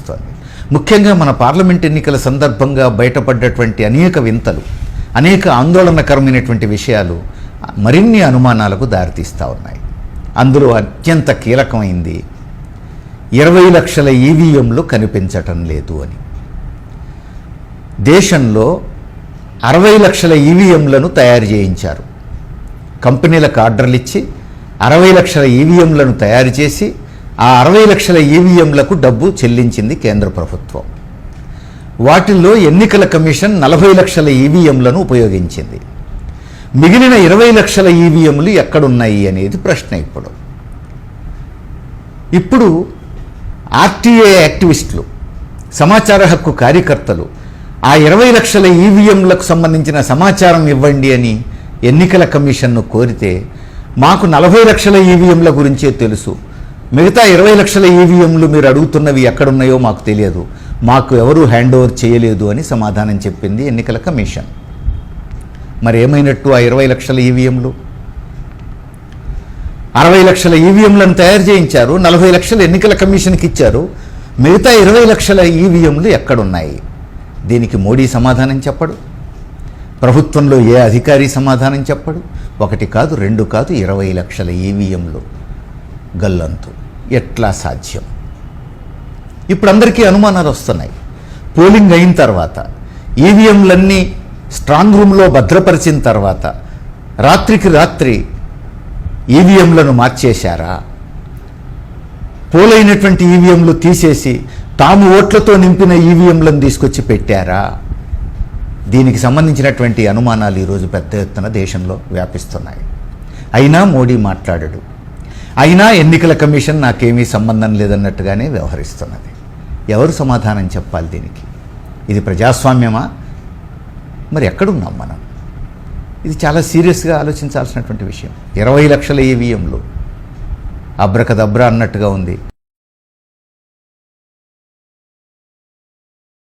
కనిపిస్తోంది. ముఖ్యంగా మన పార్లమెంట్ ఎన్నికల సందర్భంగా బయటపడ్డటువంటి అనేక వింతలు, అనేక ఆందోళనకరమైనటువంటి విషయాలు మరిన్ని అనుమానాలకు దారితీస్తూ ఉన్నాయి. అందులో అత్యంత కీలకమైంది 20 లక్షల ఈవీఎంలు కనిపించటం లేదు అని. దేశంలో 60 లక్షల ఈవీఎంలను తయారు చేయించారు. కంపెనీలకు ఆర్డర్లు ఇచ్చి 60 లక్షల ఈవీఎంలను తయారు చేసి ఆ 60 లక్షల ఈవీఎంలకు డబ్బు చెల్లించింది కేంద్ర ప్రభుత్వం. వాటిల్లో ఎన్నికల కమిషన్ 40 లక్షల ఈవీఎంలను ఉపయోగించింది. మిగిలిన 20 లక్షల ఈవీఎంలు ఎక్కడున్నాయి అనేది ప్రశ్న. ఇప్పుడు ఆర్టీఏ యాక్టివిస్టులు, సమాచార హక్కు కార్యకర్తలు ఆ 20 లక్షల ఈవీఎంలకు సంబంధించిన సమాచారం ఇవ్వండి అని ఎన్నికల కమిషన్ను కోరితే మాకు 40 లక్షల ఈవీఎంల గురించే తెలుసు, మిగతా 20 లక్షల ఈవీఎంలు మీరు అడుగుతున్నవి ఎక్కడున్నాయో మాకు తెలియదు, మాకు ఎవరూ హ్యాండ్ ఓవర్ చేయలేదు అని సమాధానం చెప్పింది ఎన్నికల కమిషన్. మరి ఏమైనట్టు ఆ 20 లక్షల ఈవీఎంలు? 60 లక్షల ఈవీఎంలను తయారు చేయించారు, 40 లక్షలు ఎన్నికల కమిషన్కి ఇచ్చారు, మిగతా 20 లక్షల ఈవీఎంలు ఎక్కడున్నాయి? దీనికి మోడీ సమాధానం చెప్పడు, ప్రభుత్వంలో ఏ అధికారి సమాధానం చెప్పడు. 1 కాదు 2 కాదు 20 లక్షల ఈవీఎంలు గల్లంతు. ఎట్లా సాధ్యం? ఇప్పుడు అందరికీ అనుమానాలు వస్తున్నాయి. పోలింగ్ అయిన తర్వాత ఈవీఎంలన్నీ స్ట్రాంగ్ రూమ్లో భద్రపరిచిన తర్వాత రాత్రికి రాత్రి ఈవీఎంలను మార్చేశారా? పోలైనటువంటి ఈవీఎంలు తీసేసి తాము ఓట్లతో నింపిన ఈవీఎంలను తీసుకొచ్చి పెట్టారా? దీనికి సంబంధించినటువంటి అనుమానాలు ఈరోజు పెద్ద ఎత్తున దేశంలో వ్యాపిస్తున్నాయి. అయినా మోడీ మాట్లాడడు, అయినా ఎన్నికల కమిషన్ నాకేమీ సంబంధం లేదన్నట్టుగానే వ్యవహరిస్తున్నది. ఎవరు సమాధానం చెప్పాలి దీనికి? ఇది ప్రజాస్వామ్యమా? మరి ఎక్కడున్నాం మనం? ఇది చాలా సీరియస్గా ఆలోచించాల్సినటువంటి విషయం. 20 లక్షల ఈవీఎంలు అబ్రకదబ్రా అన్నట్టుగా ఉంది.